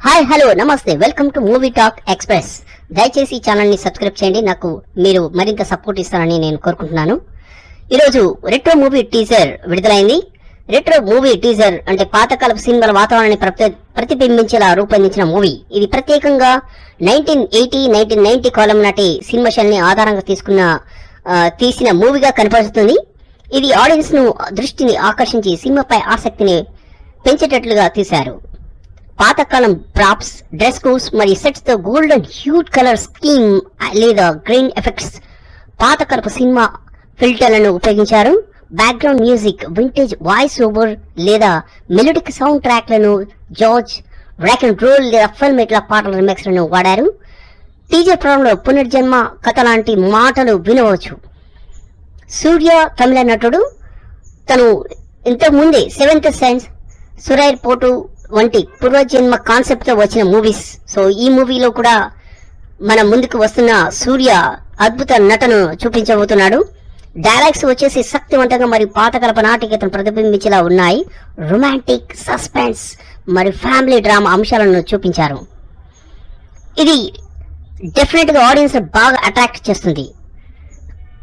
Hi hello నమస్తే welcome to movie talk express. దయచేసి ఈ ఛానల్ ని సబ్స్క్రైబ్ చేయండి. నాకు మీరు మరింత సపోర్ట్ ఇస్తారని నేను కోరుకుంటున్నాను. ఈరోజు రెట్రో మూవీ టీజర్ విడుదలైంది. రెట్రో మూవీ టీజర్ అంటే పాతకాలపు సినిమాల వాతావరణాన్ని ప్రతిబింబించేలా రూపొందించిన మూవీ. ఇది ప్రత్యేకంగా 1990 కాలం నాటి సినిమా శైలిని ఆధారంగా తీసిన మూవీగా కనపడుతుంది. ఇది ఆడియన్స్ ను దృష్టిని ఆకర్షించి సినిమాపై ఆసక్తిని పెంచేటట్లుగా తీశారు. పాతకాలం ప్రాప్స్, డ్రెస్ కోడ్స్ మరియు సెట్స్ తో గోల్డెన్ హ్యూడ్ కలర్ స్కీమ్ లేదా గ్రీన్ ఎఫెక్ట్స్, పాతకాలపు సినిమా ఫిల్టర్లను ఉపయోగించారు. Background music, vintage voice over లేదా మెలోడిక్ సౌండ్ ట్రాక్లను, జార్జ్ రాక్ అండ్ రోల్ లేదా ఫిల్మ్ ఇట్లా పాటల రిమిక్స్ లను వాడారు. టీజర్ ప్రారంభంలో పునర్జన్మ కథ లాంటి మాటలు వినవచ్చు. సూర్య తమిళ నటుడు. తను ఇంతకు ముందే సెవెంత్ సెన్స్, సురైర్ పోటు వంటి పూర్వజన్మ కాన్సెప్ట్ తో వచ్చిన మూవీస్. సో ఈ మూవీలో కూడా మన ముందుకు వస్తున్న సూర్య అద్భుత నటను చూపించబోతున్నాడు. డైలాగ్స్ వచ్చేసి శక్తివంతంగా మరియు పాతకాలపు నాటికతను ప్రతిబింబించేలా ఉన్నాయి. రొమాంటిక్, సస్పెన్స్ మరియు ఫ్యామిలీ డ్రామా అంశాలను చూపించారు. ఇది డెఫినెట్ గా ఆడియన్స్ బాగా అట్రాక్ట్ చేస్తుంది.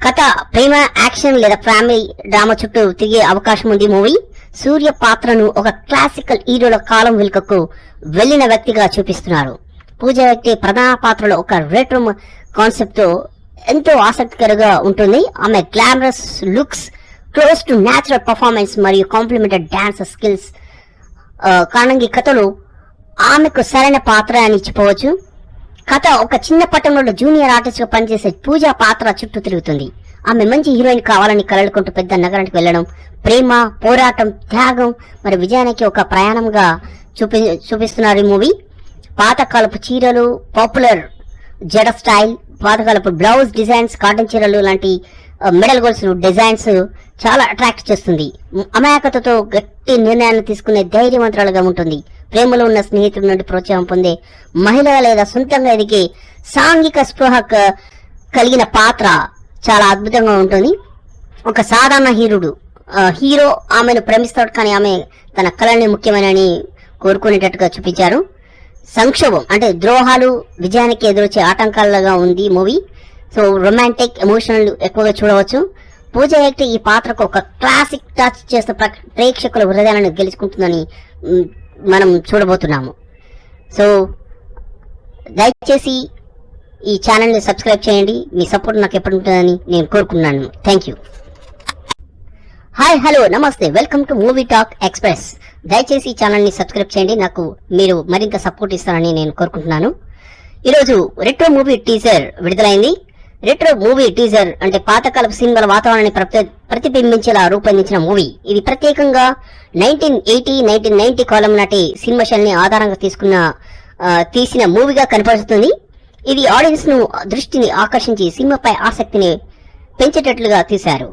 కథ ప్రేమ, యాక్షన్ లేదా ఫ్యామిలీ డ్రామా చుట్టూ తిరిగే అవకాశం ఉంది. మూవీ సూర్య పాత్రను ఒక క్లాసికల్ హీరోల కాలం వెనుకకు వెళ్లిన వ్యక్తిగా చూపిస్తున్నారు. పూజ వ్యక్తి ప్రధాన పాత్రలో ఒక రెట్రో కాన్సెప్ట్ తో ఎంతో ఆసక్తికరంగా ఉంటుంది. ఆమె glamorous looks, close to natural performance మరియు కాంప్లిమెంటెడ్ డాన్స్ స్కిల్స్ కారణంగా ఈ కథలో ఆమెకు సరైన పాత్ర అని చెప్పవచ్చు. కథ ఒక చిన్న పట్టణంలో జూనియర్ ఆర్టిస్ట్ గా పనిచేసే పూజ పాత్ర చుట్టూ తిరుగుతుంది. ఆమె మంచి హీరోయిన్ కావాలని కలలుకుంటూ పెద్ద నగరానికి వెళ్లడం, ప్రేమ, పోరాటం, త్యాగం మరి విజయానికి ఒక ప్రయాణంగా చూపిస్తున్నారు ఈ మూవీ. పాతకాలపు చీరలు, పాపులర్ జడ స్టైల్, పాతకాలపు బ్లౌజ్ డిజైన్స్, కాటన్ చీరలు లాంటి మెడల్ గోల్స్ డిజైన్స్ చాలా అట్రాక్ట్ చేస్తుంది. అమాయకతతో గట్టి నిర్ణయాలను తీసుకునే ధైర్యవంతురాలుగా ఉంటుంది. ప్రేమలో ఉన్న స్నేహితుల నుండి ప్రోత్సాహం పొందే మహిళ లేదా సొంతంగా ఎదిగే సాంఘిక స్పృహ కలిగిన పాత్ర చాలా అద్భుతంగా ఉంటుంది. ఒక సాధారణ హీరో ఆమెను ప్రేమిస్తాడు, కానీ ఆమె తన కళని ముఖ్యమైనని కోరుకునేటట్టుగా చూపించారు. సంక్షోభం అంటే ద్రోహాలు విజయానికి ఎదురొచ్చే ఆటంకాలుగా ఉంది మూవీ. సో రొమాంటిక్, ఎమోషనల్ ఎక్కువగా చూడవచ్చు. పూజ వ్యక్తి ఈ పాత్రకు ఒక క్లాసిక్ టచ్ చేస్తూ ప్రేక్షకుల హృదయాలను గెలుచుకుంటుందని మనం చూడబోతున్నాము. సో దయచేసి ఈ ఛానల్ ని సబ్స్క్రైబ్ చేయండి. మీ సపోర్ట్ నాకు ఎప్పుడు ఉంటుందని నేను కోరుకున్నాను. Thank you. హాయ్ హలో నమస్తే welcome to movie talk express. దయచేసి ఈ ఛానల్ ని సబ్స్క్రైబ్ చేయండి. నాకు మీరు మరింత సపోర్ట్ ఇస్తారని నేను కోరుకుంటున్నాను. ఈరోజు రెట్రో మూవీ టీజర్ విడుదలైంది. రెట్రో మూవీ టీజర్ అంటే పాతకాలపు సినిమాల వాతావరణాన్ని ప్రతిబింబించేలా రూపొందించిన మూవీ. ఇది ప్రత్యేకంగా 1990 కాలం నాటి సినిమా శైలిని ఆధారంగా తీసిన మూవీగా కనపడుతుంది. ఇది ఆడియన్స్ ను దృష్టిని ఆకర్షించి సినిమాపై ఆసక్తిని పెంచేటట్లుగా తీశారు.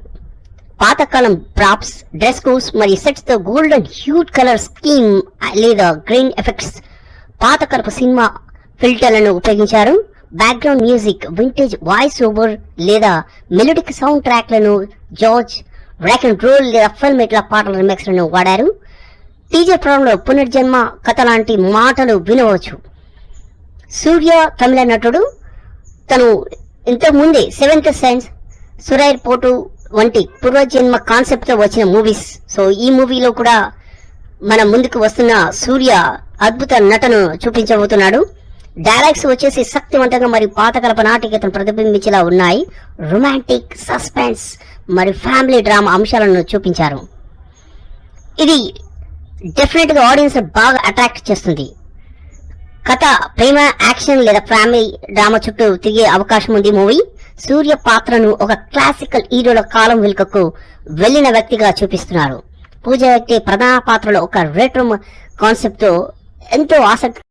పాతకాలం ప్రాప్స్, డ్రెస్ కోడ్స్ మరియు సెట్స్ తో గోల్డెన్ హ్యూడ్ కలర్ స్కీమ్ లేదా గ్రీన్ ఎఫెక్ట్స్, పాతకాలపు సినిమా ఫిల్టర్లను ఉపయోగించారు. Background music, vintage voice over లేదా మెలోడిక్ సౌండ్ ట్రాక్లను, జార్జ్ రాక్ అండ్ రోల్ లేదా ఫిల్మ్ ఇట్లా పాటల రిమిక్స్ లను వాడారు. టీజర్ ప్రారంభంలో పునర్జన్మ కథ లాంటి మాటలు వినవచ్చు. సూర్య తమిళ నటుడు. తను ఇంతకు ముందే సెవెంత్ సెన్స్, సురైర్ పోటు వంటి పూర్వజన్మ కాన్సెప్ట్ తో వచ్చిన మూవీస్. సో ఈ మూవీలో కూడా మన ముందుకు వస్తున్న సూర్య అద్భుత నటను చూపించబోతున్నాడు. డైలాగ్స్ వచ్చేసి శక్తివంతంగా మరియు పాతకాలపు నాటికతను ప్రతిబింబించేలా ఉన్నాయి. రొమాంటిక్, సస్పెన్స్ మరియు ఫ్యామిలీ డ్రామా అంశాలను చూపించారు. ఇది డెఫినెట్ గా ఆడియన్స్ బాగా అట్రాక్ట్ చేస్తుంది. కథ ప్రేమ, యాక్షన్ లేదా ఫ్యామిలీ డ్రామా చుట్టూ తిరిగే అవకాశం ఉంది. మూవీ సూర్య పాత్రను ఒక క్లాసికల్ హీరోల కాలం వెనుకకు వెళ్లిన వ్యక్తిగా చూపిస్తున్నారు. పూజ వ్యక్తి ప్రధాన పాత్రలో ఒక రెట్రో కాన్సెప్ట్ తో ఎంతో ఆసక్తి